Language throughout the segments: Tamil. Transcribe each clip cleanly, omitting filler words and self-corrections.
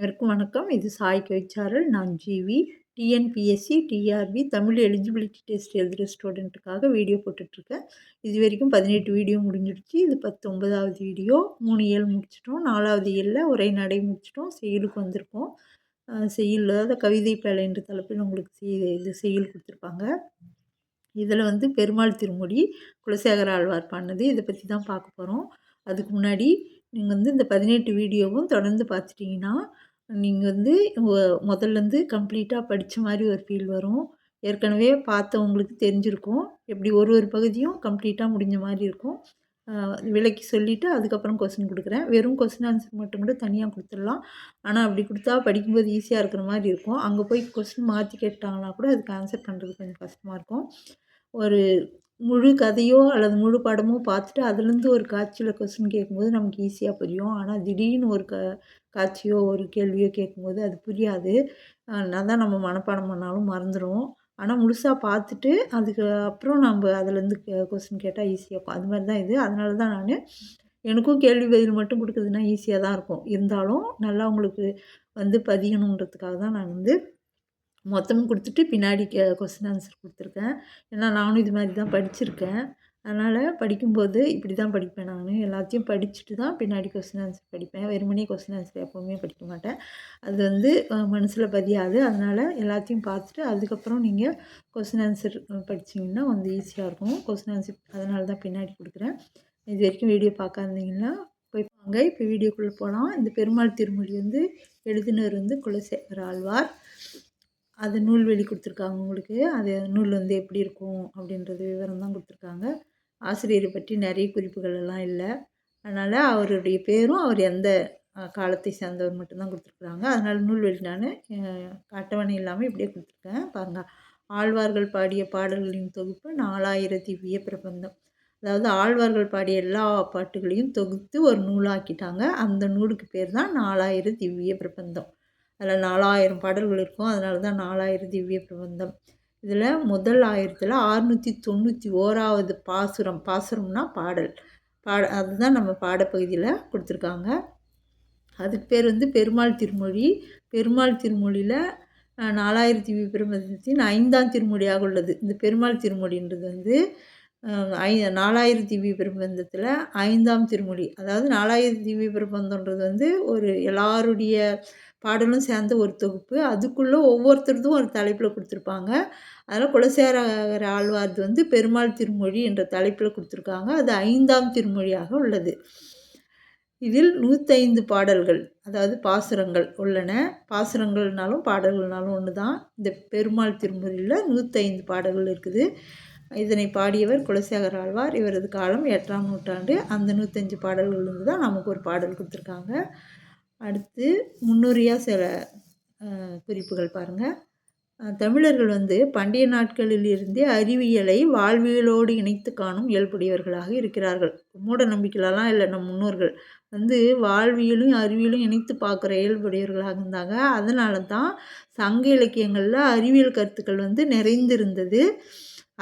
அனைவருக்கும் வணக்கம். இது சாய் கவிச்சாரல். நான் GV. TNPSC, TRB Tamil eligibility test எழுதுகிற ஸ்டூடெண்ட்டுக்காக வீடியோ போட்டுட்ருக்கேன். இது வரைக்கும் 18 வீடியோ முடிஞ்சிடுச்சு. இது 19வது வீடியோ. 3 இயல் முடிச்சிட்டோம். 4வது இயலில் உரைநடை முடிச்சிட்டோம். செய்யுளுக்கு வந்திருக்கோம். செய்யுள் அதாவது கவிதை பேழை என்ற தலைப்பில் உங்களுக்கு இது செய்யுள் கொடுத்துருப்பாங்க. இதில் வந்து பெருமாள் திருமொழி குலசேகர ஆழ்வார் பாடினது. இதை பற்றி தான் பார்க்க போகிறோம். அதுக்கு முன்னாடி நீங்கள் வந்து இந்த 18 வீடியோவும் தொடர்ந்து பார்த்துட்டிங்கன்னா நீங்கள் வந்து முதல்லேருந்து கம்ப்ளீட்டாக படித்த மாதிரி ஒரு ஃபீல் வரும். ஏற்கனவே பார்த்தவங்களுக்கு தெரிஞ்சிருக்கும். எப்படி ஒரு பகுதியும் கம்ப்ளீட்டாக முடிஞ்ச மாதிரி இருக்கும். விளக்கி சொல்லிவிட்டு அதுக்கப்புறம் கொஸ்டின் கொடுக்குறேன். வெறும் கொஸ்டின் ஆன்சர் மட்டும் கூட தனியாக கொடுத்துடலாம். ஆனால் அப்படி கொடுத்தா படிக்கும்போது ஈஸியாக இருக்கிற மாதிரி இருக்கும். அங்கே போய் கொஸ்டின் மாற்றி கேட்டாங்கன்னா கூட அதுக்கு ஆன்சர் பண்ணுறது கொஞ்சம் கஷ்டமாக இருக்கும். ஒரு முழு கதையோ அல்லது முழு படமோ பார்த்துட்டு அதுலேருந்து ஒரு காட்சியில் கொஸ்டின் கேட்கும்போது நமக்கு ஈஸியாக புரியும். ஆனால் திடீர்னு ஒரு காட்சியோ ஒரு கேள்வியோ கேட்கும்போது அது புரியாது. நான் தான் நம்ம மனப்பாடம் பண்ணாலும் மறந்துடும். ஆனால் முழுசாக பார்த்துட்டு அதுக்கு அப்புறம் நம்ம அதுலேருந்து கொஸ்டின் கேட்டால் ஈஸியாக இருக்கும். அது மாதிரி தான் இது. அதனால தான் எனக்கும் கேள்வி பதில் மட்டும் கொடுக்குறதுனா ஈஸியாக தான் இருக்கும். இருந்தாலும் நல்லா உங்களுக்கு வந்து பதியணுன்றதுக்காக தான் நான் வந்து மொத்தமும் கொடுத்துட்டு பின்னாடி கொஸ்டின் ஆன்சர் கொடுத்துருக்கேன். ஏன்னா நானும் இது மாதிரி தான் படிச்சிருக்கேன். அதனால் படிக்கும்போது இப்படி தான் படிப்பேன் நான். எல்லாத்தையும் படிச்சுட்டு தான் பின்னாடி கொஸ்டின் ஆன்சர் படிப்பேன். வெறுமனே கொஸ்டின் ஆன்சர் எப்போவுமே படிக்க மாட்டேன். அது வந்து மனசில் பதியாது. அதனால் எல்லாத்தையும் பார்த்துட்டு அதுக்கப்புறம் நீங்கள் கொஸ்டின் ஆன்சர் படிச்சிங்கன்னா வந்து ஈஸியாக இருக்கும். கொஸ்டின் ஆன்சர் அதனால தான் பின்னாடி கொடுக்குறேன். இது வரைக்கும் வீடியோ பார்க்காதீங்கன்னா போய் வாங்க. இப்போ வீடியோக்குள்ளே போகலாம். இந்த பெருமாள் திருமொழி வந்து எழுதினர் வந்து குலசேகர ஆழ்வார். அது நூல் வெளி கொடுத்துருக்காங்க உங்களுக்கு. அது நூல் வந்து எப்படி இருக்கும் அப்படின்றது விவரம் தான் கொடுத்துருக்காங்க. ஆசிரியரை பற்றி நிறைய குறிப்புகள் எல்லாம் இல்லை. அதனால் அவருடைய பேரும் அவர் எந்த காலத்தை சேர்ந்தவர் மட்டும்தான் கொடுத்துருக்குறாங்க. அதனால் நூல்வெளி நான் அட்டவணை இல்லாமல் இப்படியே கொடுத்துருக்கேன் பாருங்கள். ஆழ்வார்கள் பாடிய பாடல்களின் தொகுப்பு 4000 திவ்ய பிரபந்தம். அதாவது ஆழ்வார்கள் பாடிய எல்லா பாட்டுகளையும் தொகுத்து ஒரு நூலாக்கிட்டாங்க. அந்த நூலுக்கு பேர் தான் 4000 திவ்ய பிரபந்தம். அதில் 4000 பாடல்கள் இருக்கும். அதனால தான் 4000 திவ்ய பிரபந்தம். இதில் முதல் 1000ல் 691வது பாசுரம். பாசுரம்னா பாடல். அதுதான் நம்ம பாடப்பகுதியில் கொடுத்துருக்காங்க. அதுக்கு பேர் வந்து பெருமாள் திருமொழி. பெருமாள் திருமொழியில் 4000 திவ்ய பிரபந்தத்தின் 5ஆம் திருமொழியாக உள்ளது. இந்த பெருமாள் திருமொழின்றது வந்து 4000 திவ்ய பிரபந்தத்தில் 5ஆம் திருமொழி. அதாவது 4000 திவ்ய பிரபந்தன்றது வந்து ஒரு எல்லாருடைய பாடலும் சேர்ந்த ஒரு தொகுப்பு. அதுக்குள்ளே ஒவ்வொருத்தருதும் ஒரு தலைப்பில் கொடுத்துருப்பாங்க. அதனால் குலசேகர ஆழ்வார்து வந்து பெருமாள் திருமொழி என்ற தலைப்பில் கொடுத்துருக்காங்க. அது 5ஆம் திருமொழியாக உள்ளது. இதில் 105 பாடல்கள் அதாவது பாசுரங்கள் உள்ளன. பாசுரங்கள்னாலும் பாடல்கள்னாலும் ஒன்று தான். இந்த பெருமாள் திருமொழியில் 105 பாடல்கள் இருக்குது. இதனை பாடியவர் குலசேகர ஆழ்வார். இவரது காலம் 8ஆம் நூற்றாண்டு. அந்த 105 பாடல்கள்லேருந்து தான் நமக்கு ஒரு பாடல் கொடுத்துருக்காங்க. அடுத்து முன்னுரையாக சில குறிப்புகள் பாருங்கள். தமிழர்கள் வந்து பண்டைய நாட்களில் இருந்தே அறிவியலை வாழ்வியலோடு இணைத்து காணும் இயல்புடையவர்களாக இருக்கிறார்கள். மூட நம்பிக்கையிலலாம் இல்லை. நம் முன்னோர்கள் வந்து வாழ்வியலும் அறிவியலும் இணைத்து பார்க்குற இயல்புடையவர்களாக இருந்தாங்க. அதனால தான் சங்க இலக்கியங்களில் அறிவியல் கருத்துக்கள் வந்து நிறைந்திருந்தது.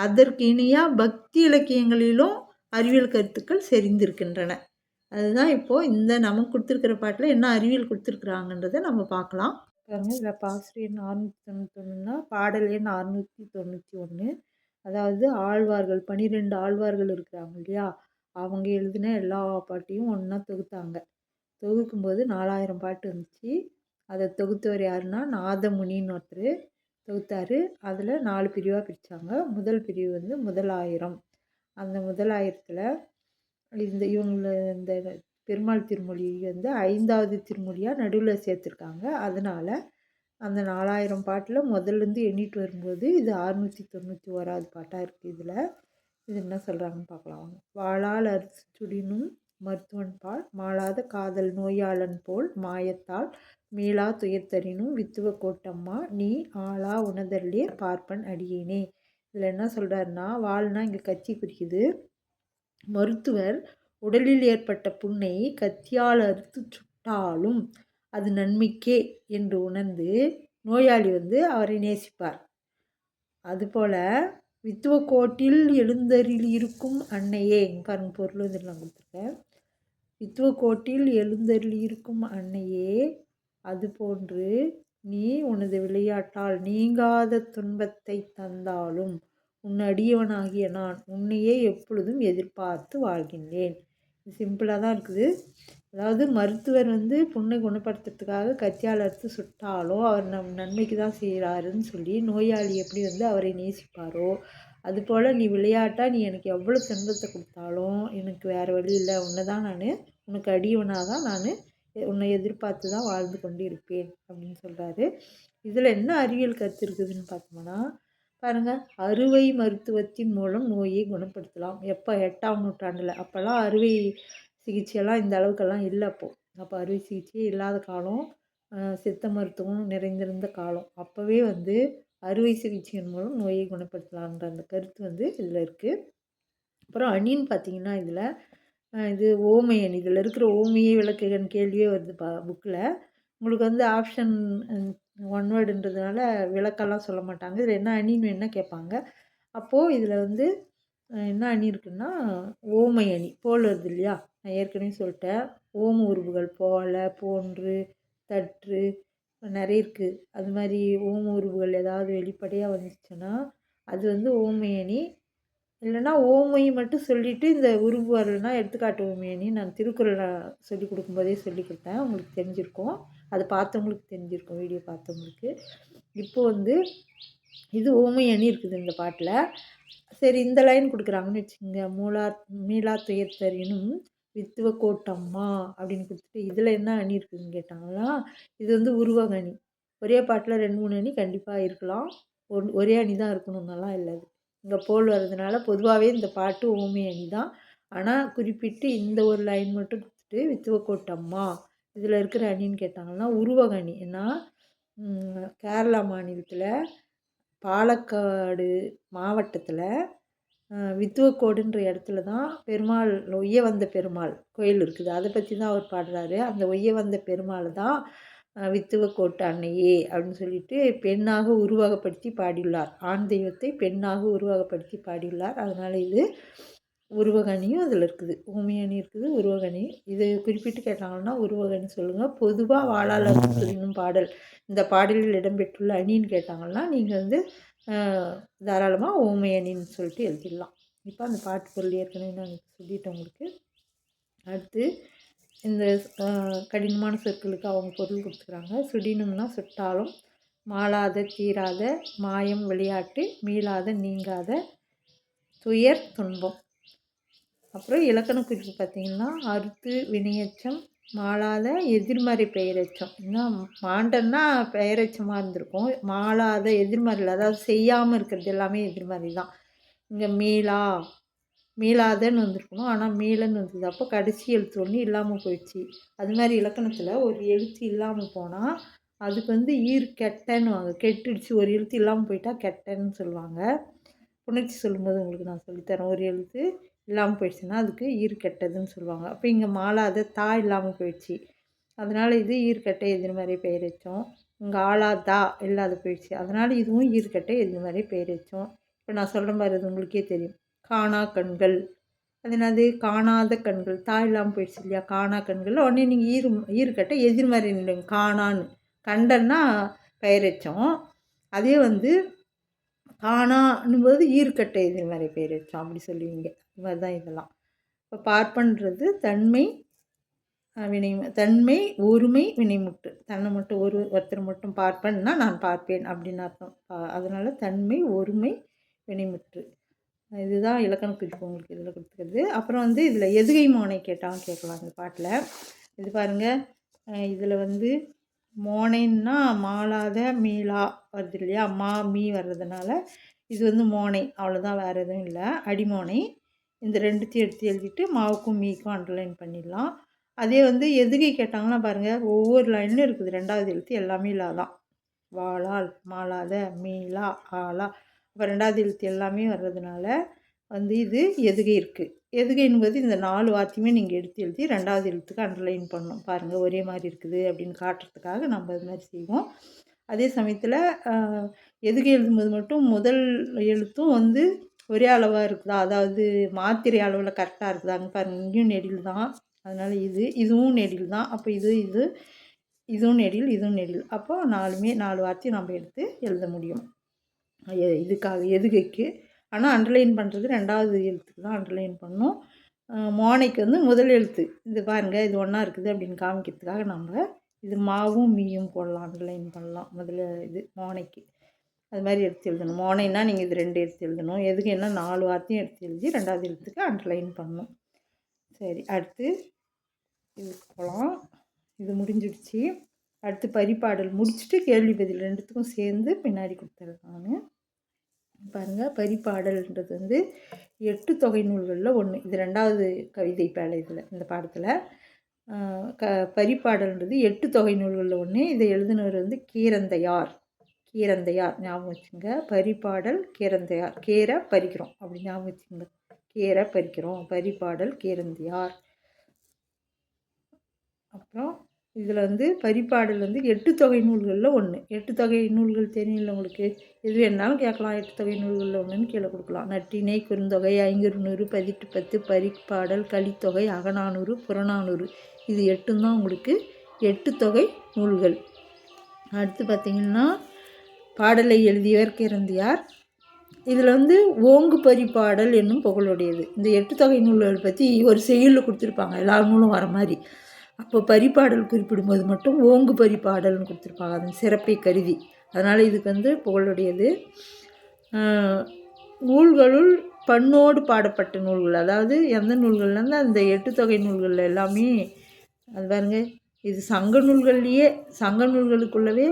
அதற்கு இணையாக பக்தி இலக்கியங்களிலும் அறிவியல் கருத்துக்கள் செறிந்திருக்கின்றன. அதுதான் இப்போது இந்த நமக்கு கொடுத்துருக்கிற பாட்டில் என்ன அறிவியல் கொடுத்துருக்குறாங்கன்றதை நம்ம பார்க்கலாம். பாருங்கள். இதில் பாசுரம் எண் 691னா பாடல் எண் 691. அதாவது ஆழ்வார்கள் 12 ஆழ்வார்கள் இருக்கிறாங்க இல்லையா, அவங்க எழுதின எல்லா பாட்டையும் ஒன்றா தொகுத்தாங்க. தொகுக்கும்போது 4000 பாட்டு இருந்துச்சு. அதை தொகுத்தவர் யாருன்னா நாதமுனின்னு ஒருத்தர் தொகுத்தார். அதில் 4 பிரிவாக பிரித்தாங்க. முதல் பிரிவு வந்து முதல் 1000. அந்த முதல் 1000த்தில் இந்த பெருமாள் திருமொழி வந்து 5வது திருமொழியாக நடுவில் சேர்த்துருக்காங்க. அதனால் அந்த 4000 பாட்டில் முதல்லேருந்து எண்ணிட்டு வரும்போது இது 691வது பாட்டாக இருக்குது. இது என்ன சொல்கிறாங்கன்னு பார்க்கலாம். வாளால் அறுசுடினும் மருத்துவன் பால் மாளாத காதல் நோயாளன் போல் மாயத்தால் மீளா துயர்த்தரினும் வித்துவ கோட்டம்மா நீ ஆளா உணதல்லே பார்ப்பன் அடியேனே. இதில் என்ன சொல்கிறாருன்னா, வாள்னா இங்கே கத்தி குறிக்குது. மருத்துவர் உடலில் ஏற்பட்ட புண்ணை கத்தியால் அறுத்து சுட்டாலும் அது நன்மைக்கே என்று உணர்ந்து நோயாளி வந்து அவரை நேசிப்பார். அதுபோல் வித்துவக்கோட்டில் எழுந்தருளி இருக்கும் அன்னையே, பாருங்கள் பொருள் இதில் நான் கொடுத்துருக்கேன். வித்துவக்கோட்டில் எழுந்தருளி இருக்கும் அன்னையே அதுபோன்று நீ உனது விளையாட்டால் நீங்காத துன்பத்தை தந்தாலும் உன் அடியவனாகிய நான் உன்னையே எப்பொழுதும் எதிர்பார்த்து வாழ்கின்றேன். இது சிம்பிளாக தான் இருக்குது. அதாவது மருத்துவர் புண்ணை குணப்படுத்துறதுக்காக கத்தியால் அறுத்து சுட்டாலோ அவர் நன்மைக்கு தான் செய்கிறாருன்னு சொல்லி நோயாளி எப்படி அவரை நேசிப்பாரோ, அதுபோல் நீ விளையாட்டாக நீ எனக்கு எவ்வளோ துன்பத்தை கொடுத்தாலும் எனக்கு வேறு வழி இல்லை, உன்னை தான் நான் உனக்கு அடியவனாக தான் நான் உன்னை எதிர்பார்த்து தான் வாழ்ந்து கொண்டு இருப்பேன் அப்படின்னு சொல்கிறாரு. இதில் என்ன அறிவியல் கருத்து இருக்குதுன்னு பார்த்தோம்னா பாருங்கள், அறுவை மருத்துவத்தின் மூலம் நோயை குணப்படுத்தலாம். எப்போ 8ஆம் நூற்றாண்டில், அப்போல்லாம் அறுவை சிகிச்சையெல்லாம் இந்த அளவுக்கெல்லாம் இல்லை. அப்போ அறுவை சிகிச்சையே இல்லாத காலம், சித்த மருத்துவம் நிறைந்திருந்த காலம். அப்போவே அறுவை சிகிச்சையின் மூலம் நோயை குணப்படுத்தலான்ற அந்த கருத்து இதில் இருக்குது. அப்புறம் அணின்னு பார்த்திங்கன்னா இதில் இது ஓமை அணி. இதில் இருக்கிற ஓமையே விளக்குகன்னு கேள்வியே வருது புக்கில். உங்களுக்கு ஆப்ஷன் 1 வேர்டுன்றதுனால விளக்கெல்லாம் சொல்ல மாட்டாங்க. இதில் என்ன அணின்னு என்ன கேட்பாங்க. அப்போது இதில் என்ன அணி இருக்குன்னா ஓமை அணி. போல் வருது இல்லையா, நான் ஏற்கனவே சொல்லிட்டேன். ஓம உருவுகள் போல, போன்று, தற்று நிறைய இருக்குது. அது மாதிரி ஓம உருவுகள் ஏதாவது வெளிப்படையாக வந்துச்சுன்னா அது ஓமை அணி. இல்லைன்னா ஓமையை மட்டும் சொல்லிவிட்டு இந்த உருவு வரலைன்னா எடுத்துக்காட்டு ஓமை அணி. நான் திருக்குறளை சொல்லிக் கொடுக்கும்போதே சொல்லி கொடுத்தேன், உங்களுக்கு தெரிஞ்சிருக்கும். அது பார்த்தவங்களுக்கு தெரிஞ்சிருக்கும், வீடியோ பார்த்தவங்களுக்கு. இப்போது இது ஓமை அணி இருக்குது இந்த பாட்டில். சரி, இந்த லைன் கொடுக்குறாங்கன்னு வச்சுக்கோங்க. மீளா துயர்த்தரினும் வித்துவ கோட்டம்மா அப்படின்னு கொடுத்துட்டு இதில் என்ன அணி இருக்குதுன்னு கேட்டாங்களா. இது உருவக அணி. ஒரே பாட்டில் 2 3 அணி கண்டிப்பாக இருக்கலாம். ஒரே அணி தான் இருக்கணும்னாலாம் இல்லை. இங்கே போல் வர்றதுனால பொதுவாகவே இந்த பாட்டு ஓமை அணி தான். ஆனால் குறிப்பிட்டு இந்த ஒரு லைன் மட்டும் கொடுத்துட்டு வித்துவ கோட்டம்மா இதில் இருக்கிற அணின்னு கேட்டாங்கன்னா உருவக அணி. ஏன்னா கேரளா மாநிலத்தில் பாலக்காடு மாவட்டத்தில் வித்துவக்கோடுன்ற இடத்துல தான் பெருமாள், ஒய்ய வந்த பெருமாள் கோயில் இருக்குது. அதை பற்றி தான் அவர் பாடுறாரு. அந்த ஒய்ய வந்த பெருமாள் தான் வித்துவக்கோட்டு அன்னையே அப்படின்னு சொல்லிட்டு பெண்ணாக உருவகப்படுத்தி பாடியுள்ளார். ஆண் தெய்வத்தை பெண்ணாக உருவகப்படுத்தி பாடியுள்ளார். அதனால் இது உருவகணியும் அதில் இருக்குது. ஊமையணி இருக்குது, உருவகணி. இது குறிப்பிட்டு கேட்டாங்கன்னா உருவகணி சொல்லுங்கள். பொதுவாக வாழால் அறுத்துதினும் பாடல் இந்த பாடலில் இடம்பெற்றுள்ள அணின்னு கேட்டாங்கன்னா நீங்கள் தாராளமாக ஊமை அணின்னு சொல்லிட்டு எழுதிடலாம். இப்போ அந்த பாட்டு பொருள் ஏற்கனவே நான் சொல்லிட்டேன் உங்களுக்கு. அடுத்து இந்த கடினமான சொற்களுக்கு அவங்க பொருள் கொடுத்துக்கிறாங்க. சுடினும்னா சுட்டாலும், மாளாத தீராத, மாயம் விளையாட்டு, மீளாத நீங்காத, துயர் துன்பம். அப்புறம் இலக்கண குறிப்பு பார்த்திங்கன்னா அறுத்து வினையச்சம், மாளாத எதிர்மறை பெயரெச்சம். இன்னும் மாண்டன்னா பெயரெச்சமாக இருந்திருக்கும். மாளாத எதிர்மறையில், அதாவது செய்யாமல் இருக்கிறது எல்லாமே எதிர்மறை தான். இங்கே மீளாதன்னு வந்திருக்கணும், ஆனால் மீளன்னு வந்தது. அப்போ கடைசி எழுத்து ஒன்று இல்லாமல் போயிடுச்சு. அது மாதிரி இலக்கணத்தில் ஒரு எழுத்து இல்லாமல் போனால் அதுக்கு ஈர் கெட்டன்னு கெட்டுடுச்சு. ஒரு எழுத்து இல்லாமல் போயிட்டால் கெட்டன்னு சொல்லுவாங்க. புணர்ச்சி சொல்லும்போது உங்களுக்கு நான் சொல்லித்தரேன். ஒரு எழுத்து இல்லாமல் போயிடுச்சுன்னா அதுக்கு ஈர் கெட்டதுன்னு சொல்லுவாங்க. அப்போ இங்கே மாளாத தா இல்லாமல் போயிடுச்சு, அதனால் இது ஈர்க்கட்டை எதிர்மறை பெயரெச்சம். இங்கே ஆளாதா இல்லாத போயிடுச்சு, அதனால் இதுவும் ஈர்க்கட்டை எதிர்மறை பெயரெச்சம். இப்போ நான் சொல்கிற மாதிரி அது உங்களுக்கே தெரியும். காணா கண்கள், அது என்னது, காணாத கண்கள். தா இல்லாமல் போயிடுச்சு இல்லையா, காணா கண்கள். உடனே நீங்கள் ஈர்க்கட்டை எதிர்மறை நிலைங்க, காணான்னு. கண்டன்னா பெயரெச்சம். அதே காணான்னும்போது ஈர்க்கட்டை எதிர்மறை பெயரெச்சம் அப்படி சொல்லுவீங்க. இது மாதிரி தான் இதெல்லாம். இப்போ பார்ப்பன்றது தன்மை வினை, தன்மை ஒருமை வினைமுற்று. தன்னை மட்டும் ஒருத்தர் மட்டும் பார்ப்பன்னா நான் பார்ப்பேன் அப்படின்னு அர்த்தம். அதனால் தன்மை ஒருமை வினைமுற்று. இதுதான் இலக்கண குறிப்பு உங்களுக்கு இதில் கொடுத்துருக்குது. அப்புறம் இதில் எதுகை மோனை கேட்டாலும் கேட்கலாம் இந்த பாட்டில். இது பாருங்கள், இதில் மோனைன்னா மாளாத மீளா வருது இல்லையா, மீ வர்றதுனால இது மோனை, அவ்வளோதான், வேறு எதுவும் இல்லை. அடிமோனை. இந்த ரெண்டுத்தையும் எடுத்து எழுதிட்டு மாவுக்கும் மீக்கும் அண்டர்லைன் பண்ணிடலாம். அதே எதுகை கேட்டாங்கன்னா பாருங்கள், ஒவ்வொரு லைன்லையும் இருக்குது 2வது எழுத்து எல்லாமே இல்லாதான். வாளால், மாளாத, மீளா, ஆளா. இப்போ 2வது எழுத்து எல்லாமே வர்றதுனால இது எதுகை இருக்குது. எதுகை என்பது இந்த 4 வார்த்தையுமே நீங்கள் எடுத்து எழுதி 2வது எழுத்துக்கு அண்டர்லைன் பண்ணணும். பாருங்கள், ஒரே மாதிரி இருக்குது அப்படின்னு காட்டுறதுக்காக நம்ம இது மாதிரி செய்வோம். அதே சமயத்தில் எதுகை எழுதும்போது மட்டும் முதல் எழுத்தும் ஒரே அளவாக இருக்குதா, அதாவது மாத்திரை அளவில் கரெக்டாக இருக்குதா. அங்கே பாருங்கள், இங்கேயும் நெடில் தான், அதனால் இதுவும் நெடில் தான். அப்போ இது இதுவும் நெடில், இதுவும் நெடில். அப்போ 4 வார்த்தையும் நம்ம எடுத்து எழுத முடியும். இதுக்காக எதுகைக்கு. ஆனால் அண்டர்லைன் பண்ணுறது 2வது எழுத்துக்கு தான் அண்டர்லைன் பண்ணணும். மோனைக்கு வந்து முதல் எழுத்து. இது பாருங்கள், இது ஒன்றா இருக்குது அப்படின்னு காமிக்கிறதுக்காக நம்ம இது மாவும் மீயும் போடலாம், அண்டர்லைன் பண்ணலாம். முதல்ல இது மோனைக்கு அது மாதிரி எடுத்து எழுதணும். மோனைன்னா நீங்கள் இது 2 எடுத்து எழுதணும். எதுக்குன்னா 4 வார்த்தையும் எடுத்து எழுதி 2வது எழுத்துக்கு அண்டர்லைன் பண்ணணும். சரி, அடுத்து இதுக்கு போகலாம். இது முடிஞ்சிடுச்சு. அடுத்து பரிபாடல் முடிச்சுட்டு கேள்வி பதில் 2த்துக்கும் சேர்ந்து பின்னாடி கொடுத்துருக்கேன் நான். பாருங்கள், பரிபாடல்ன்றது வந்து 8 தொகை நூல்களில் ஒன்று. இது 2வது கவிதை பேழை இதில் இந்த பாடத்தில். பரிபாடல்ன்றது 8 தொகை நூல்களில் ஒன்று. இதை எழுதினவர் வந்து கீரந்தையார். ஞாபகம் வச்சுங்க. பரிபாடல் கீரந்தையார். கேரை பறிக்கிறோம் அப்படி ஞாபகம் வச்சுங்க. கேரை பறிக்கிறோம், பரிபாடல் கீரந்தையார். அப்புறம் இதில் வந்து பரிபாடல் வந்து 8 தொகை நூல்களில் ஒன்று. 8 தொகை நூல்கள் தெரியல உங்களுக்கு, எது வேணாலும் கேட்கலாம். 8 தொகை நூல்களில் ஒன்றுன்னு கீழே கொடுக்கலாம். நற்றிணை, குறுந்தொகை, ஐங்குறுநூறு, பதிட்டு 10, பரிபாடல், கலித்தொகை, அகநானூறு, புறநானூறு. இது 8ம் தான் உங்களுக்கு 8 தொகை நூல்கள். அடுத்து பார்த்திங்கன்னா பாடலை எழுதியவர் கீரந்தையார். இதில் வந்து ஓங்கு பரிபாடல் என்னும் புகழுடையது. இந்த 8 தொகை நூல்கள் பற்றி ஒரு செய்யுளில் கொடுத்துருப்பாங்க, எல்லா நூலும் வர மாதிரி. அப்போ பரிபாடல் குறிப்பிடும்போது மட்டும் ஓங்கு பரிபாடல்னு கொடுத்துருப்பாங்க, அதன் சிறப்பை கருதி. அதனால் இதுக்கு வந்து புகழுடையது. நூல்களுள் பண்ணோடு பாடப்பட்ட நூல்கள், அதாவது எந்த நூல்கள்லேருந்து அந்த 8 தொகை நூல்கள் எல்லாமே அது பாருங்க. இது சங்க நூல்கள்லேயே, சங்க நூல்களுக்குள்ளவே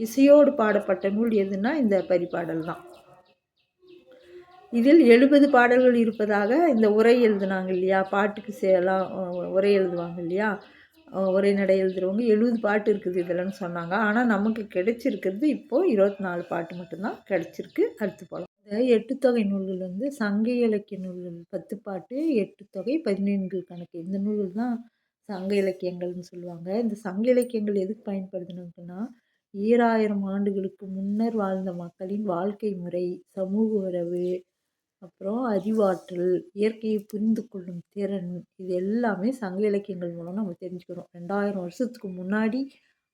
இசையோடு பாடப்பட்ட நூல் எதுனா இந்த பரிபாடல் தான். இதில் 70 பாடல்கள் இருப்பதாக இந்த உரை எழுதுனாங்க இல்லையா, பாட்டுக்கு எல்லாம் உரை எழுதுவாங்க இல்லையா, உரைநடை எழுதுகிறவங்க 70 பாட்டு இருக்குது இதில்னு சொன்னாங்க. ஆனால் நமக்கு கிடைச்சிருக்கிறது இப்போது 24 பாட்டு மட்டும்தான் கிடைச்சிருக்கு. அடுத்து போகலாம். இந்த 8 தொகை நூல்கள் வந்து சங்க இலக்கிய நூல்கள். 10 பாட்டு, 8 தொகை, 14 கணக்கு. இந்த நூல்கள் தான் சங்க இலக்கியங்கள்னு சொல்லுவாங்க. இந்த சங்க இலக்கியங்கள் எதுக்கு பயன்படுத்தினாங்கன்னா, 2000 ஆண்டுகளுக்கு முன்னர் வாழ்ந்த மக்களின் வாழ்க்கை முறை, சமூக உறவு, அப்புறம் அறிவாற்றல், இயற்கையை புரிந்து கொள்ளும் திறன், இது எல்லாமே சங்க இலக்கியங்கள் மூலம் நம்ம தெரிஞ்சுக்கிறோம். 2000 வருஷத்துக்கு முன்னாடி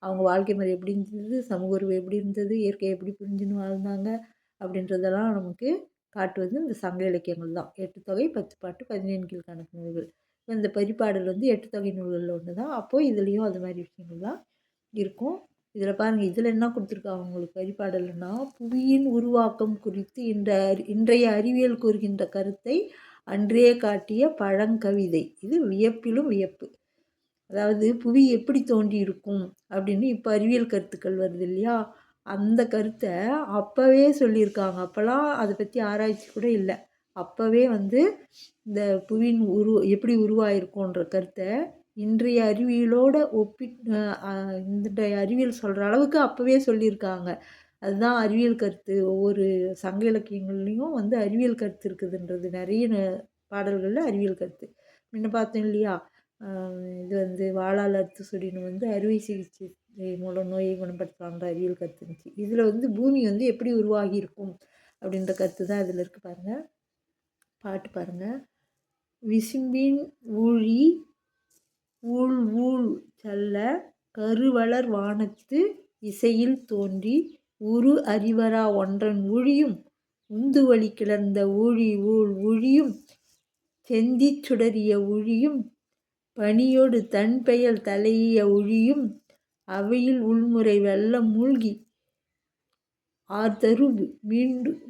அவங்க வாழ்க்கை முறை எப்படி இருந்தது, சமூக உறவு எப்படி இருந்தது, இயற்கையை எப்படி புரிஞ்சுன்னு வாழ்ந்தாங்க அப்படின்றதெல்லாம் நமக்கு காட்டுவது இந்த சங்க இலக்கியங்கள் தான். 8 தொகை, 10 பாட்டு, 17 கீழ்கணக்கு நூல்கள். இந்த பரிபாடல் வந்து 8 தொகை நூல்களில் ஒன்று தான். அப்போது இதுலேயும் அது மாதிரி விஷயங்கள் தான் இருக்கும். இதில் பாருங்கள், இதில் என்ன கொடுத்துருக்காங்க உங்களுக்கு பரிபாடல்னா, புவியின் உருவாக்கம் குறித்து இன்றைய அறிவியல் கூறுகின்ற கருத்தை அன்றே காட்டிய பழங்கவிதை. இது வியப்பிலும் வியப்பு. அதாவது புவி எப்படி தோன்றி இருக்கும் அப்படின்னு இப்போ அறிவியல் கருத்துக்கள் வருது இல்லையா, அந்த கருத்தை அப்போவே சொல்லியிருக்காங்க. அப்போல்லாம் அதை பற்றி ஆராய்ச்சி கூட இல்லை. அப்போவே வந்து இந்த புவியின் எப்படி உருவாயிருக்குன்ற கருத்தை இன்றைய அறிவியலோட இன்றைய அறிவியல் சொல்கிற அளவுக்கு அப்போவே சொல்லியிருக்காங்க. அதுதான் அறிவியல் கருத்து. ஒவ்வொரு சங்க இலக்கியங்கள்லேயும் வந்து அறிவியல் கருத்து இருக்குதுன்றது. நிறைய பாடல்களில் அறிவியல் கருத்து. முன்ன பார்த்தோம் இல்லையா, இது வந்து வாளால் அறுத்து சுடின்னு வந்து அறுவை சிகிச்சை மூலம் நோயை குணப்படுத்தலான்ற அறிவியல் கருத்து இருந்துச்சு. இதில் வந்து பூமி வந்து எப்படி உருவாகி இருக்கும் அப்படின்ற கருத்து தான் இதில் இருக்குது. பாருங்கள், பாட்டு பாருங்கள். விசும்பின் ஊழி ஊழ் ஊழ் சல்ல கருவளர் வானத்து இசையில் தோன்றி உரு அறிவரா ஒன்றன் ஊழியும் உந்துவழி கிளர்ந்த ஊழி ஊழ் ஊழியும் செந்தி சுடரிய ஊழியும் பனியோடு தன் பெயல் தலையிய ஒழியும் அவையில் உள்முறை வெள்ளம் மூழ்கி ஆர்தருவு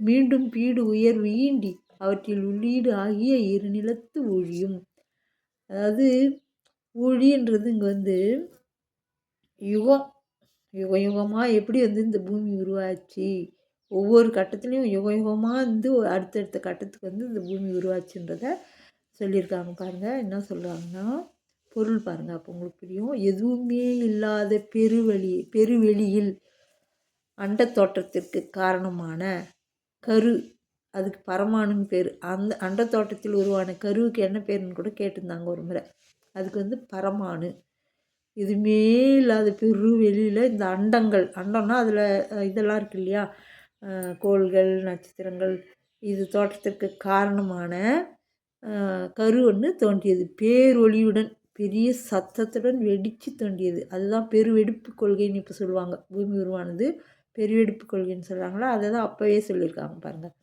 மீண்டும் பீடு உயர்வு ஈண்டி அவற்றில் உள்ளீடு ஆகிய இரு நிலத்து ஊழியும். அதாவது ஊழின்றது இங்கே வந்து யுகமாக எப்படி வந்து இந்த பூமி உருவாச்சு, ஒவ்வொரு கட்டத்துலேயும் யுகமாக வந்து அடுத்தடுத்த கட்டத்துக்கு வந்து இந்த பூமி உருவாச்சுன்றத சொல்லியிருக்காங்க. பாருங்கள் என்ன சொல்கிறாங்கன்னா, பொருள் பாருங்கள், அப்போ உங்களுக்கு புரியும். எதுவுமே இல்லாத பெருவெளியில் அண்டத்தோற்றத்திற்கு காரணமான கரு, அதுக்கு பரமாணுன்னு பேர். அந்த அண்டத்தோட்டத்தில் உருவான கருவுக்கு என்ன பேருன்னு கூட கேட்டிருந்தாங்க ஒரு முறை. அதுக்கு வந்து பரமாணு. இதுவுமே இல்லாத பெருவெளியில் இந்த அண்டம்னா அதில் இதெல்லாம் இருக்கு இல்லையா, கோள்கள், நட்சத்திரங்கள், இது தோற்றத்திற்கு காரணமான கரு ஒன்று தோன்றியது. பேரொளியுடன், பெரிய சத்தத்துடன் வெடித்து தோன்றியது. அதுதான் பெருவெடிப்பு கொள்கைன்னு இப்போ சொல்லுவாங்க. பூமி உருவானது பெருவெடிப்பு கொள்கைன்னு சொல்கிறாங்களா, அதை தான் அப்போவே சொல்லியிருக்காங்க பாருங்கள்.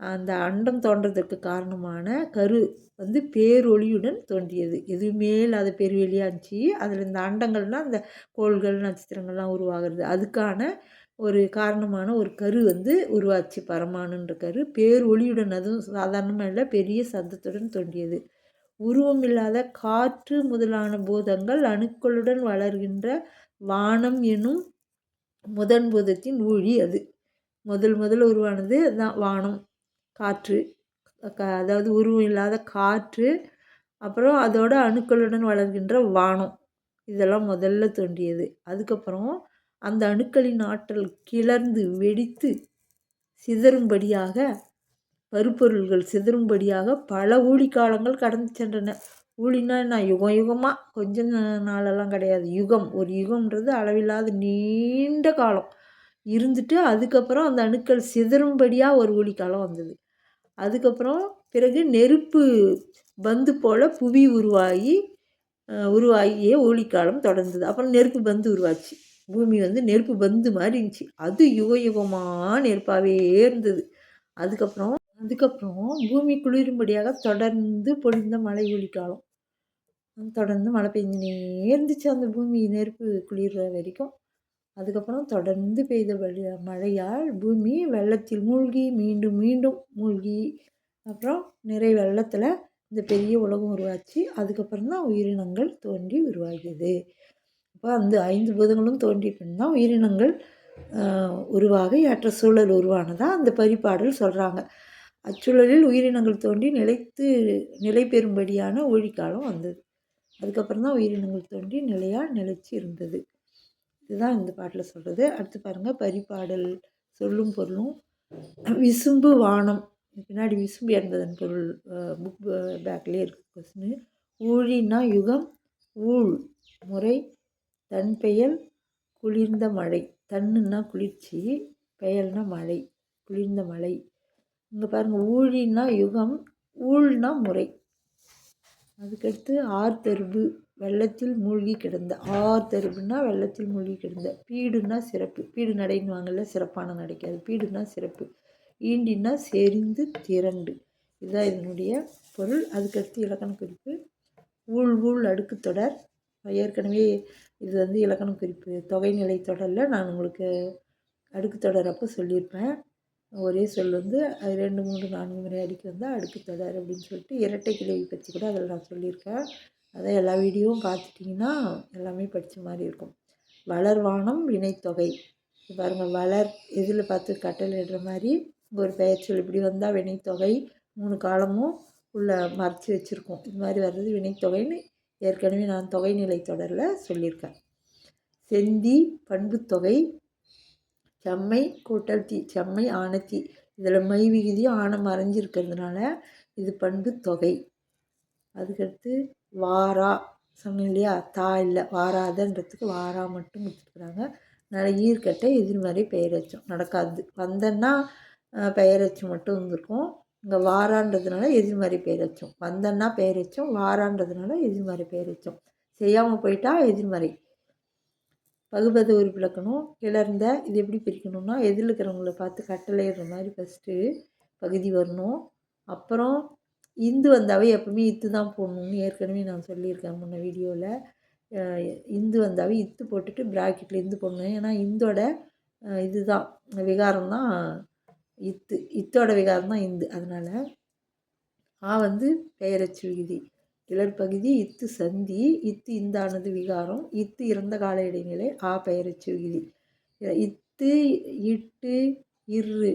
அந்த அண்டம் தோன்றதற்கு காரணமான கரு வந்து பேரொளியுடன் தோன்றியது. எதுவுமே இல்லாத பெருவெளியாக இருந்துச்சு. அதில் இந்த அண்டங்கள்னால் அந்த கோள்கள் நட்சத்திரங்கள்லாம் உருவாகிறது. அதுக்கான ஒரு காரணமான ஒரு கரு வந்து உருவாச்சு. பரமாணுன்ற கரு பேரொளியுடன், அதுவும் சாதாரணமாக இல்லை, பெரிய சத்தத்துடன் தோன்றியது. உருவம் இல்லாத காற்று முதலான பூதங்கள் அணுக்களுடன் வளர்கின்ற வானம் எனும் முதன் பூதத்தின் ஊழி அது. முதல்ல உருவானது தான் வானம், காற்று, அதாவது உருவம் இல்லாத காற்று, அப்புறம் அதோட அணுக்களுடன் வளர்கின்ற வானம், இதெல்லாம் முதல்ல தோன்றியது. அதுக்கப்புறம் அந்த அணுக்களின் ஆற்றல் கிளர்ந்து வெடித்து சிதறும்படியாக, பருப்பொருள்கள் சிதறும்படியாக பல ஊழிக்காலங்கள் கடந்து சென்றன. ஊழினா என்ன, யுகம் யுகமாக, கொஞ்சம் நாளெல்லாம் கிடையாது. யுகம், ஒரு யுகம்ன்றது அளவில்லாத நீண்ட காலம் இருந்துட்டு அதுக்கப்புறம் அந்த அணுக்கள் சிதறும்படியாக ஒரு ஊழிக்காலம் வந்தது. அதுக்கப்புறம் பிறகு நெருப்பு பந்து போல் புவி உருவாகிய ஊழிக்காலம் தொடர்ந்தது. அப்புறம் நெருப்பு பந்து உருவாச்சு. பூமி வந்து நெருப்பு பந்து மாதிரி இருந்துச்சு. அது யுக யுகமாக நெருப்பாகவே இருந்தது. அதுக்கப்புறம் பூமி குளிரும்படியாக தொடர்ந்து பொழிந்த மழை ஊழிக்காலம். தொடர்ந்து மழை பெஞ்சுனே இருந்துச்சு அந்த பூமி நெருப்பு குளிர்ற வரைக்கும். அதுக்கப்புறம் தொடர்ந்து பெய்த மழையால் பூமி வெள்ளத்தில் மூழ்கி மீண்டும் மீண்டும் மூழ்கி, அப்புறம் நிறை வெள்ளத்தில் இந்த பெரிய உலகம் உருவாச்சு. அதுக்கப்புறம் தான் உயிரினங்கள் தோன்றி உருவாகியது. அப்போ அந்த 5 பூதங்களும் தோன்றி பின் தான் உயிரினங்கள் உருவாக ஏற்ற சூழல் உருவானதாக அந்த பரிபாடல் சொல்கிறாங்க. அச்சூழலில் உயிரினங்கள் தோன்றி நிலை பெறும்படியான ஊழிக்காலம் வந்தது. அதுக்கப்புறம் தான் உயிரினங்கள் தோன்றி நிலைச்சி இருந்தது. இதுதான் இந்த பாட்டில் சொல்கிறது. அடுத்து பாருங்கள், பரிபாடல் சொல்லும் பொருளும். விசும்பு வானம், பின்னாடி விசும்பு என்பதன் பொருள் புக் பேக்லேயே இருக்குது கொஸ்டின். ஊழின்னா யுகம், ஊழ் முறை, தன் பெயல் குளிர்ந்த மழை. தன்னுன்னா குளிர்ச்சி, பெயல்னா மழை, குளிர்ந்த மழை. இங்கே பாருங்கள், ஊழின்னா யுகம், ஊழ்னா முறை. அதுக்கடுத்து ஆர்தருபு, வெள்ளத்தில் மூழ்கி கிடந்த. ஆர்தருபுன்னா வெள்ளத்தில் மூழ்கி கிடந்த. பீடுன்னா சிறப்பு, பீடு நடைன்னுவாங்கல்ல, சிறப்பான நடைக்கு அது பீடுன்னா சிறப்பு. ஈண்டின்னா செறிந்து திரண்டு. இதுதான் இதனுடைய பொருள். அதுக்கடுத்து இலக்கண குறிப்பு. ஊழ் அடுக்கு தொடர். ஏற்கனவே இது வந்து இலக்கண குறிப்பு தொகைநிலை தொடரில் நான் உங்களுக்கு அடுக்கு தொடர் அப்போ சொல்லியிருப்பேன். ஒரே சொல் வந்து 2, 3, 4 முறை அடுக்கி வந்தால் அடுக்கு தொடர் அப்படின்னு சொல்லிட்டு இரட்டை கிளவி பற்றி கூட அதில் நான் சொல்லியிருக்கேன். அதை எல்லா வீடியோவும் பார்த்துட்டிங்கன்னா எல்லாமே படித்த மாதிரி இருக்கும். வளர்வானம் வினைத்தொகை. பாருங்கள், வளர் எதில் பார்த்து கட்டளையிடுற மாதிரி ஒரு பெயர்ச்சொல் இப்படி வந்தால் வினைத்தொகை 3 காலமும் உள்ள மறைச்சி வச்சுருக்கோம். இது மாதிரி வர்றது வினைத்தொகைன்னு ஏற்கனவே நான் தொகைநிலை தொடரில் சொல்லியிருக்கேன். செந்தி பண்புத்தொகை. செம்மை கூட்டல் தீ, செம்மை ஆனத்தி. இதில் மை விகுதியும் ஆனம் மறைஞ்சிருக்கிறதுனால இது பண்பு தொகை. அதுக்கடுத்து வாரா சொன்னேன் இல்லையா, தா இல்லை, வாராதன்றதுக்கு வாரா மட்டும் கொடுத்துருக்குறாங்க. அதனால் ஈர்க்கட்டை எதிர்மறை பெயரச்சம் நடக்காது. வந்தன்னா பெயரச்சம் மட்டும் இருந்திருக்கும். இங்கே வாரான்றதுனால எதிர்மறை பெயரச்சம். வந்தன்னா பெயரச்சம், வாரான்றதுனால எதிர்மறை பெயரச்சம். செய்யாமல் போயிட்டா எதிர்மறை. பகுபத உறுப்பிலக்கணம். கிளர்ந்த, இது எப்படி பிரிக்கணும்னா, எதில் இருக்கிறவங்கள பார்த்து கட்டளையிடுற மாதிரி ஃபஸ்ட்டு பகுதி வரணும். அப்புறம் இந்து வந்தாவே எப்பவுமே இத்து தான் போடணும்னு ஏற்கனவே நான் சொல்லியிருக்கேன் முன்ன வீடியோவில். இந்து வந்தாவே இத்து போட்டுட்டு ப்ராக்கெட்டில் இந்து போடணும். ஏன்னா இந்தோட இதுதான் விகாரம் தான் இத்து, இத்தோட விகாரம் தான் இந்து. அதனால் வந்து பெயரச்சு விகுதி. கிளர்பகுதி இத்து சந்தி, இத்து இந்தானது விகாரம், இத்து இறந்த கால இடைநிலை, பெயரச்சு விகுதி. இத்து இட்டு இரு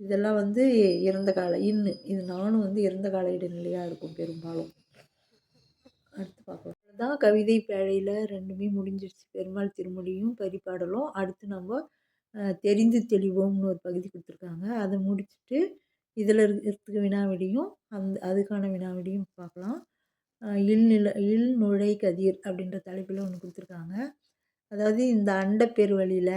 இதெல்லாம் வந்து இறந்த கால இன்னு, இது நானும் வந்து இறந்த கால இடைநிலையாக இருக்கும் பெரும்பாலும். அடுத்து பார்க்கலாம். அதுதான் கவிதை பேழையில் 2மே முடிஞ்சிருச்சு. பெருமாள் திருமொழியும் பரிபாடலும். அடுத்து நம்ம தெரிந்து தெளிவோம்னு ஒரு பகுதி கொடுத்துருக்காங்க. அதை முடிச்சுட்டு இதில் இருக்கிறதுக்கு வினாவிடையும் அதுக்கான வினாவிடையும் பார்க்கலாம். இல் நுழை கதிர் அப்படின்ற தலைப்பில் ஒன்று கொடுத்துருக்காங்க. அதாவது இந்த அண்டப்பெருவழியில்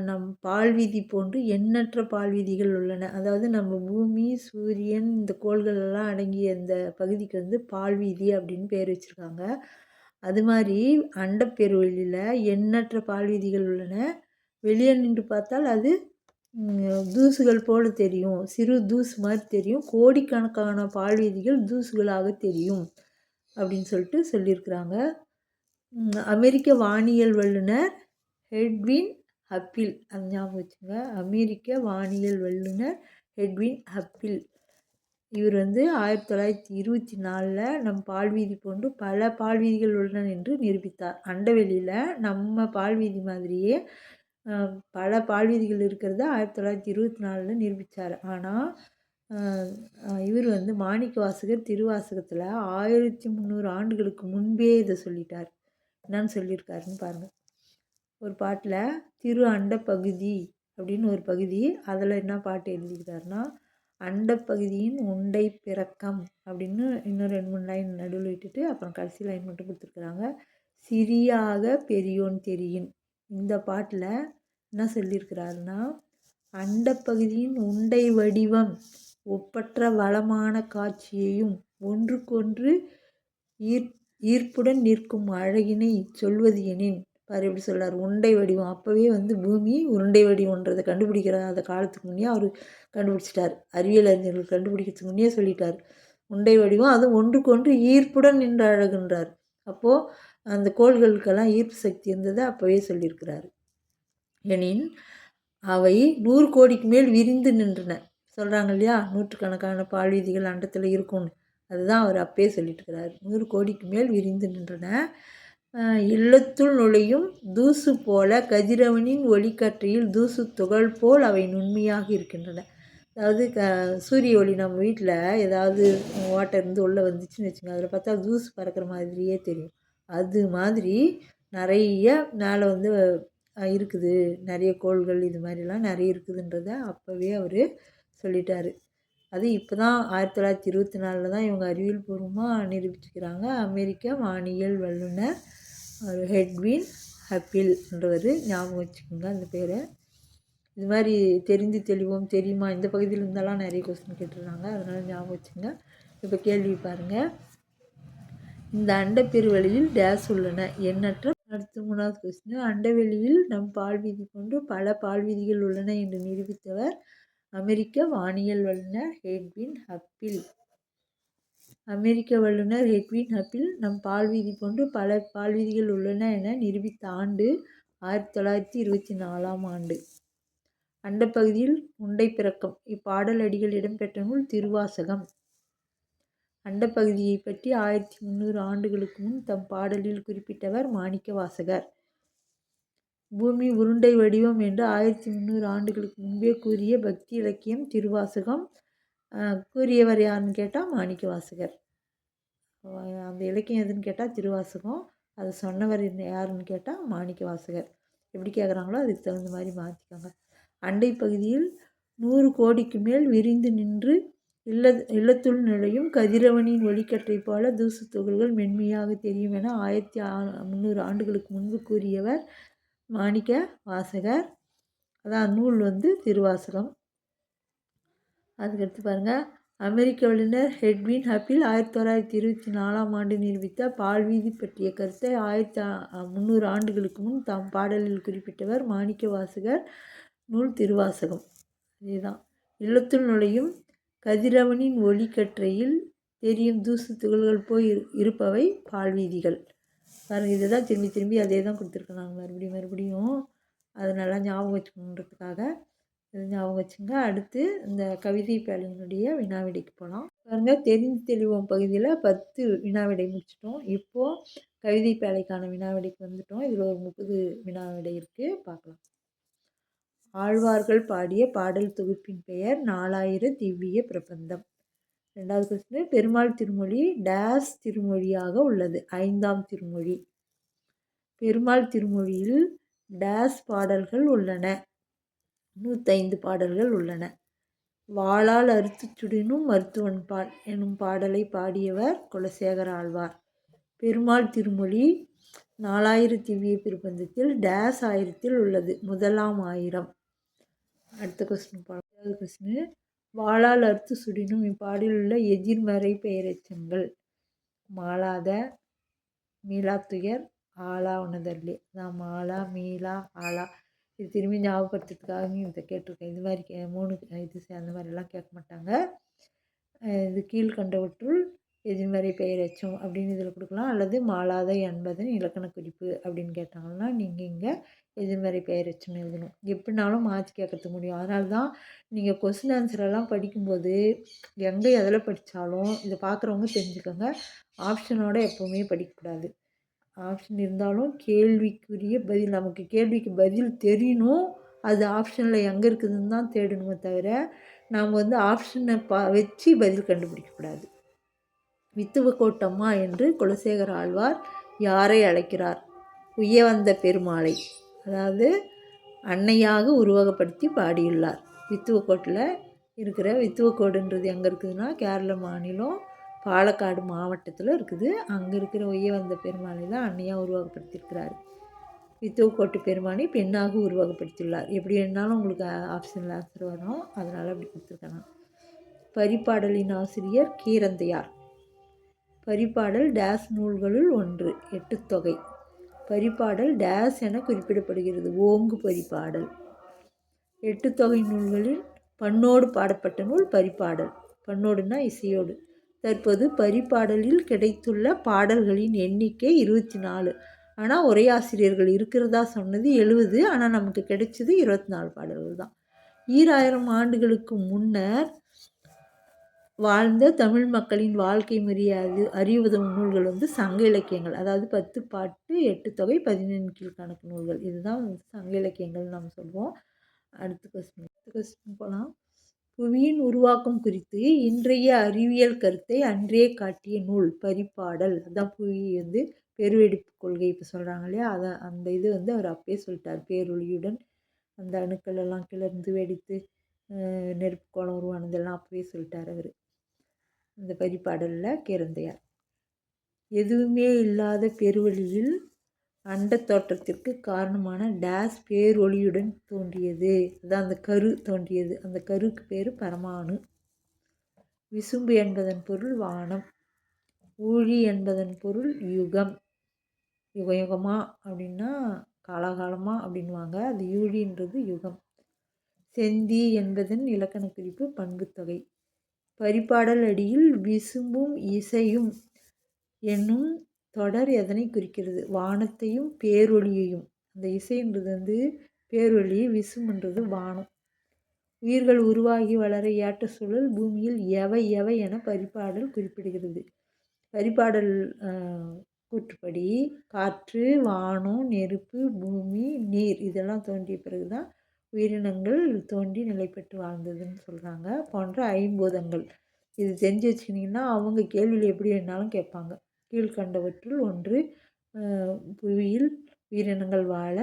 நம் பால்வீதி போன்று எண்ணற்ற பால்வீதிகள் உள்ளன. அதாவது நம்ம பூமி, சூரியன் இந்த கோள்கள் எல்லாம் அடங்கிய இந்த பகுதிக்கு வந்து பால்வீதி அப்படின்னு பேர் வச்சுருக்காங்க. அது மாதிரி அண்டப்பெருவெளியில எண்ணற்ற பால்வீதிகள் உள்ளன. வெளியே நின்று பார்த்தால் அது தூசுகள் போல தெரியும். சிறு தூசு மாதிரி தெரியும். கோடிக்கணக்கான பால்வீதிகள் தூசுகளாக தெரியும் அப்படின்னு சொல்லியிருக்கிறாங்க. அமெரிக்க வானியல் வல்லுனர் எட்வின் ஹப்பில், அது ஞாபகம் வச்சுங்க. அமெரிக்க வானியல் வல்லுனர் எட்வின் ஹப்பில் இவர் வந்து 1924 நம் பால்வீதி போன்று பல பால்வீதிகள் உள்ளன என்று நிரூபித்தார். அண்டவெளியில் நம்ம பால்வீதி மாதிரியே பல பால்வீதிகள் இருக்கிறத 1924 நிரூபித்தார். ஆனால் இவர் வந்து மாணிக்கவாசகர் திருவாசகத்தில் 1300 ஆண்டுகளுக்கு முன்பே இதை சொல்லிட்டார். என்னன்னு சொல்லியிருக்காருன்னு பாருங்கள். ஒரு பாட்டில் திரு அண்ட பகுதி அப்படின்னு ஒரு பகுதி, அதில் என்ன பாட்டு எழுதிக்கிறாருன்னா, அண்டப்பகுதியின் உண்டை பிறக்கம் அப்படின்னு இன்னும் 2-3 லைன் நடுவில் விட்டுட்டு அப்புறம் கடைசி லைன் மட்டும் கொடுத்துருக்குறாங்க. சிறியாக பெரியோன் தெரியின். இந்த பாட்டில் என்ன சொல்லியிருக்கிறாருன்னா, அண்டப்பகுதியின் உண்டை வடிவம் ஒப்பற்ற வளமான காட்சியையும் ஒன்றுக்கொன்று ஈர்ப்புடன் நிற்கும் அழகினை சொல்வது எனின் பாரு எப்படி சொல்கிறார். உருண்டை வடிவம் அப்போவே வந்து பூமி உருண்டை வடிவன்றதை கண்டுபிடிக்கிற அந்த காலத்துக்கு முன்னே அவர் கண்டுபிடிச்சிட்டார். அறிவியல் அறிஞர்கள் கண்டுபிடிக்கிறதுக்கு முன்னே சொல்லிட்டார். உருண்டை வடிவம் அது ஒன்றுக்கொன்று ஈர்ப்புடன் நின்ற அழகுன்றார். அப்போது அந்த கோள்களுக்கெல்லாம் ஈர்ப்பு சக்தி இருந்ததை அப்போவே சொல்லியிருக்கிறார். எனின் அவை 100 கோடிக்கு மேல் விரிந்து நின்றன. சொல்கிறாங்க இல்லையா, நூற்றுக்கணக்கான பால்வீதிகள் அண்டத்தில் இருக்கும்னு. அதுதான் அவர் அப்பயே சொல்லிட்டு இருக்கிறார். 100 கோடிக்கு மேல் விரிந்து நின்றன. இல்லத்துள் நுழையும் தூசு போல கதிரவனின் ஒளிக்கற்றையில் தூசு துகள் போல் அவை நுண்மையாக இருக்கின்றன. அதாவது சூரிய ஒளி நம்ம வீட்டில் ஏதாவது ஓட்டை இருந்து உள்ளே வந்துச்சுன்னு வச்சுங்க, அதில் பார்த்தா தூசு பறக்கிற மாதிரியே தெரியும். அது மாதிரி நிறைய மேலே வந்து இருக்குது, நிறைய கோள்கள் இது மாதிரிலாம் நிறைய இருக்குதுன்றதை அப்போவே அவர் சொல்லிட்டார். அது இப்போ தான் 1924 தான் இவங்க அறிவியல் பூர்வமாக நிரூபிச்சுக்கிறாங்க. அமெரிக்க வானியல் வல்லுனர் எட்வின் ஹப்பில்ன்றவர், ஞாபகம் வச்சுக்கோங்க அந்த பேரை. இது மாதிரி தெரிந்து தெளிவோம் தெரியுமா இந்த பகுதியில் இருந்தெல்லாம் நிறைய கொஸ்டின் கேட்டுருக்காங்க, அதனால் ஞாபகம் வச்சுங்க. இப்போ கேள்வி பாருங்கள். இந்த அண்டப்பெருவெளியில் டேஸ் உள்ளன எண்ணற்ற. அடுத்து 3வது கொஸ்டின். அண்டவெளியில் நம் பால்வீதி கொண்டு பல பால்வீதிகள் உள்ளன என்று நிரூபித்தவர் அமெரிக்க வானியல் வல்லுனர் எட்வின் ஹப்பில். அமெரிக்க வல்லுனர் எட்வின் ஹப்பில் நம் பால்வீதி போன்று பல பால்வீதிகள் உள்ளன என நிரூபித்த ஆண்டு 1924 ஆண்டு. அண்டப்பகுதியில் உண்டை பிறக்கம். இப்பாடல் அடிகள் இடம்பெற்ற நூல் திருவாசகம். அண்டப்பகுதியை பற்றி 1300 ஆண்டுகளுக்கு முன் தம் பாடலில் குறிப்பிட்டவர் மாணிக்கவாசகர். பூமி உருண்டை வடிவம் என்று 1300 ஆண்டுகளுக்கு முன்பே கூறிய பக்தி இலக்கியம் திருவாசகம். கூறியவர் யாருன்னு கேட்டால் மாணிக்கவாசகர். அந்த இலக்கியம் எதுன்னு கேட்டால் திருவாசகம். அதை சொன்னவர் யாருன்னு கேட்டால் மாணிக்கவாசகர். எப்படி கேட்குறாங்களோ அதுக்கு தகுந்த மாதிரி மாற்றிக்கோங்க. அண்டை பகுதியில் 100 கோடிக்கு மேல் விரிந்து நின்று இல்லத்துள் நுழையும் கதிரவனின் ஒளிக்கற்றை போல தூசு துகள்கள் மென்மையாக தெரியும் என 1300 ஆண்டுகளுக்கு முன்பு கூறியவர் மாணிக்க வாசகர். அதான் நூல் வந்து திருவாசகம். அதுக்கடுத்து பாருங்கள். அமெரிக்க வல்லுனர் எட்வின் ஹப்பில் 1924 ஆண்டு நிரூபித்த பால்வீதி பற்றிய கருத்தை 1300 ஆண்டுகளுக்கு முன் தம் பாடலில் குறிப்பிட்டவர் மாணிக்க வாசகர். நூல் திருவாசகம். இதுதான். இல்லத்துள் நுழையும் கதிரவனின் ஒளிக்கற்றையில் தெரியும் தூசு துகள்கள் போய் இருப்பவை பால்வீதிகள். பாருங்கள், இதை தான் திரும்பி திரும்பி அதே தான் கொடுத்துருக்காங்க மறுபடியும். அதை நல்லா ஞாபகம் வச்சுக்கணுன்றதுக்காக இதை ஞாபகம் வச்சுங்க. அடுத்து இந்த கவிதை பேழையினுடைய வினாவிடைக்கு போகலாம். பாருங்கள், தெரிந்து தெளிவோம் பகுதியில் 10 வினாவிடை முடிச்சிட்டோம். இப்போது கவிதை பேழைக்கான வினாவிடைக்கு வந்துட்டோம். இதில் ஒரு 30 வினாவிடை இருக்குது, பார்க்கலாம். ஆழ்வார்கள் பாடிய பாடல் தொகுப்பின் பெயர் 4000 திவ்ய பிரபந்தம். 2வது கொஸ்டின். பெருமாள் திருமொழி டேஸ் திருமொழியாக உள்ளது. 5ஆம் திருமொழி. பெருமாள் திருமொழியில் டேஸ் பாடல்கள் உள்ளன. 105 பாடல்கள் உள்ளன. வாளால் அறுத்து சுடினும் மருத்துவன் பால் எனும் பாடலை பாடியவர் குலசேகர ஆழ்வார். பெருமாள் திருமொழி 4000 திவ்ய பிரபந்தத்தில் டேஸ் ஆயிரத்தில் உள்ளது. முதலாம் ஆயிரம். அடுத்த கொஸ்டின் பார்க்கலாம். கொஸ்டின் வாளால் அறுத்து சுடினும் இப்பாடில் உள்ள எதிர்மறை பெயரெச்சங்கள். மாளாத, மீளாத்துயர், ஆளா உணர்தல்லே. அதான் மாலா, மீளா, ஆளா. இது திரும்பி ஞாபகப்படுத்துறதுக்காக இதை கேட்டிருக்கேன். இது மாதிரி 3 இது அந்த மாதிரிலாம் கேட்க மாட்டாங்க. இது கீழ்கண்டவற்றுள் எதிர்மறை பெயரெச்சம் அப்படின்னு இதில் கொடுக்கலாம். அல்லது மாளாத என்பதன் இலக்கண குறிப்பு அப்படின்னு கேட்டாங்கன்னா நீங்கள் இங்கே எதிர்மறை பெயரெச்சம் எழுதணும். எப்படினாலும் மாற்றி கேட்கறதுக்கு முடியும். அதனால தான் நீங்கள் கொஸ்டின் ஆன்சரெல்லாம் படிக்கும்போது எங்கே எதில் படித்தாலும் இதை பார்க்குறவங்க தெரிஞ்சுக்கோங்க, ஆப்ஷனோடு எப்போவுமே படிக்கக்கூடாது. ஆப்ஷன் இருந்தாலும் கேள்விக்குரிய பதில், நமக்கு கேள்விக்கு பதில் தெரியணும், அது ஆப்ஷனில் எங்கே இருக்குதுன்னு தான் தேடணுமே தவிர நாம் ஆப்ஷனை வச்சு பதில் கண்டுபிடிக்கக்கூடாது. வித்துவ கோட்டம்மா என்று குலசேகர ஆழ்வார் யாரை அழைக்கிறார்? உய்ய வந்த பெருமாளை, அதாவது அன்னையாக உருவகப்படுத்தி பாடியுள்ளார். வித்துவக்கோட்டில் இருக்கிற வித்துவக்கோடுன்றது எங்கே இருக்குதுன்னா கேரள மாநிலம் பாலக்காடு மாவட்டத்தில் இருக்குது. அங்கே இருக்கிற உய்ய வந்த பெருமாளை தான் அன்னையாக உருவகப்படுத்தியிருக்கிறார். வித்துவக்கோட்டு பெருமானை பெண்ணாக உருவகப்படுத்தியுள்ளார். எப்படி வேணாலும் உங்களுக்கு ஆப்ஷனில் ஆன்சர் வரும், அதனால் அப்படி கொடுத்துருக்கேன். பரிபாடலின் ஆசிரியர் கீரந்தையார். பரிபாடல் டேஸ் நூல்களுள் ஒன்று. 8 தொகை. பரிபாடல் டேஸ் என குறிப்பிடப்படுகிறது. ஓங்கு பரிபாடல். 8 தொகை நூல்களில் பண்ணோடு பாடப்பட்ட நூல் பரிபாடல். பண்ணோடுனா இசையோடு. தற்போது பரிபாடலில் கிடைத்துள்ள பாடல்களின் எண்ணிக்கை 24. ஆனால் உரையாசிரியர்கள் இருக்கிறதா சொன்னது 70. ஆனால் நமக்கு கிடைச்சது 24 பாடல்கள் தான். 2000 ஆண்டுகளுக்கு முன்னர் வாழ்ந்த தமிழ் மக்களின் வாழ்க்கை முறையை அறிவுதவும் நூல்கள் சங்க இலக்கியங்கள். அதாவது 10 பாட்டு, 8 தொகை, 15 கீழ்கணக்கு நூல்கள். இதுதான் சங்க இலக்கியங்கள் நம்ம சொல்லுவோம். அடுத்த கொஸ்டின் போகலாம். புவியின் உருவாக்கம் குறித்து இன்றைய அறிவியல் கருத்தை அன்றே காட்டிய நூல் பரிபாடல். அதுதான் புவி பெருவெடிப்பு கொள்கை இப்போ சொல்கிறாங்க இல்லையா, அதை அந்த இது அவர் அப்பயே சொல்லிட்டார். பேரொளியுடன் அந்த அணுக்கள் எல்லாம் கிளர்ந்து வெடித்து நெருப்பு கோலம் உருவானதெல்லாம் அப்பவே சொல்லிட்டார் அவர் இந்த பரிபாடலில் கீரந்தையார். எதுவுமே இல்லாத பெருவெளியில் அண்ட தோற்றத்திற்கு காரணமான டேஸ் பேரொளியுடன் தோன்றியது. அதான் அந்த கரு தோன்றியது. அந்த கருக்கு பேர் பரமாணு. விசும்பு என்பதன் பொருள் வானம். ஊழி என்பதன் பொருள் யுகம். யுகயுகமாக அப்படின்னா காலாகாலமாக அப்படின்வாங்க. அது யூழின்றது யுகம். செந்தி என்பதன் இலக்கண குறிப்பு பண்புத்தொகை. பரிபாடல் அடியில் விசும்பும் இசையும் என்னும் தொடர் எதனை குறிக்கிறது? வானத்தையும் பேரொளியையும். அந்த இசைன்றது பேரொளி, விசும்புன்றது வானம். உயிர்கள் உருவாகி வளர ஏற்ற சூழல் பூமியில் எவை எவை என பரிபாடல் குறிப்பிடுகிறது. பரிபாடல் கூற்றுப்படி காற்று, வானம், நெருப்பு, பூமி, நீர் இதெல்லாம் தோன்றிய பிறகு தான் உயிரினங்கள் தோன்றி நிலை பெற்று வாழ்ந்ததுன்னு சொல்கிறாங்க. போன்ற ஐம்பூதங்கள். இது தெரிஞ்சு வச்சுக்கிட்டிங்கன்னா அவங்க கேள்வியில் எப்படி வேணாலும் கேட்பாங்க. கீழ்கண்டவற்றுள் ஒன்று புவியில் உயிரினங்கள் வாழ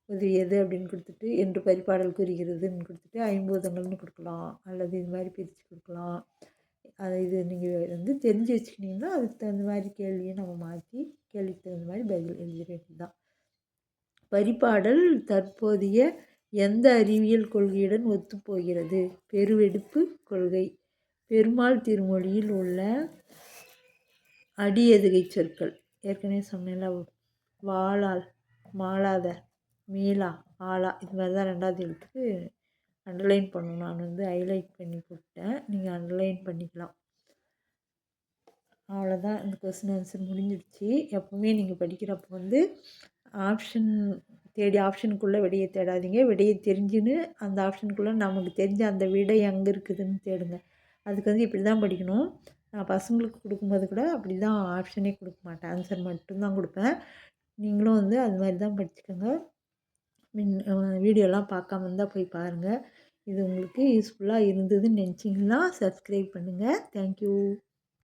உதவியது அப்படின்னு கொடுத்துட்டு என்று பரிபாடல் கூறுகிறதுன்னு கொடுத்துட்டு ஐம்பூதங்கள்னு கொடுக்கலாம், அல்லது இது மாதிரி பிரித்து கொடுக்கலாம். அதை இது நீங்கள் தெரிஞ்சு வச்சுக்கிட்டிங்கன்னா அதுக்கு தகுந்த மாதிரி கேள்வியை நம்ம மாற்றி கேள்விக்கு தகுந்த மாதிரி பதில் எழுதிடுறது தான். பரிபாடல் தற்போதைய எந்த அறிவியல் கொள்கையுடன் ஒத்துப்போகிறது? பெருவெடிப்பு கொள்கை. பெருமாள் திருமொழியில் உள்ள அடியெதுகை சொற்கள் ஏற்கனவே சொன்னேன்ல, வாளால், மாளாத, மீளா, ஆளா, இது மாதிரி தான் 2வது எழுத்துக்கு அண்டர்லைன் பண்ணணும். நான் ஹைலைட் பண்ணி போட்டேன், நீங்கள் அண்டர்லைன் பண்ணிக்கலாம். அவ்வளோதான், இந்த கொஸ்டின் ஆன்சர் முடிஞ்சிடுச்சு. எப்போவுமே நீங்கள் படிக்கிறப்போ ஆப்ஷன் தேடி ஆப்ஷனுக்குள்ளே விடையை தேடாதீங்க. விடையை தெரிஞ்சுன்னு அந்த ஆப்ஷனுக்குள்ளே நமக்கு தெரிஞ்ச அந்த விடை எங்கே இருக்குதுன்னு தேடுங்க. அதுக்கு இப்படி தான் படிக்கணும். நான் பசங்களுக்கு கொடுக்கும்போது கூட அப்படி தான் ஆப்ஷனே கொடுக்க மாட்டேன், ஆன்சர் மட்டும்தான் கொடுப்பேன். நீங்களும் அது மாதிரி தான் படிச்சுக்கோங்க. வீடியோலாம் பார்க்காம இருந்தால் போய் பாருங்கள். இது உங்களுக்கு யூஸ்ஃபுல்லாக இருந்ததுன்னு நினச்சிங்கன்னா சப்ஸ்கிரைப் பண்ணுங்கள். தேங்க்யூ.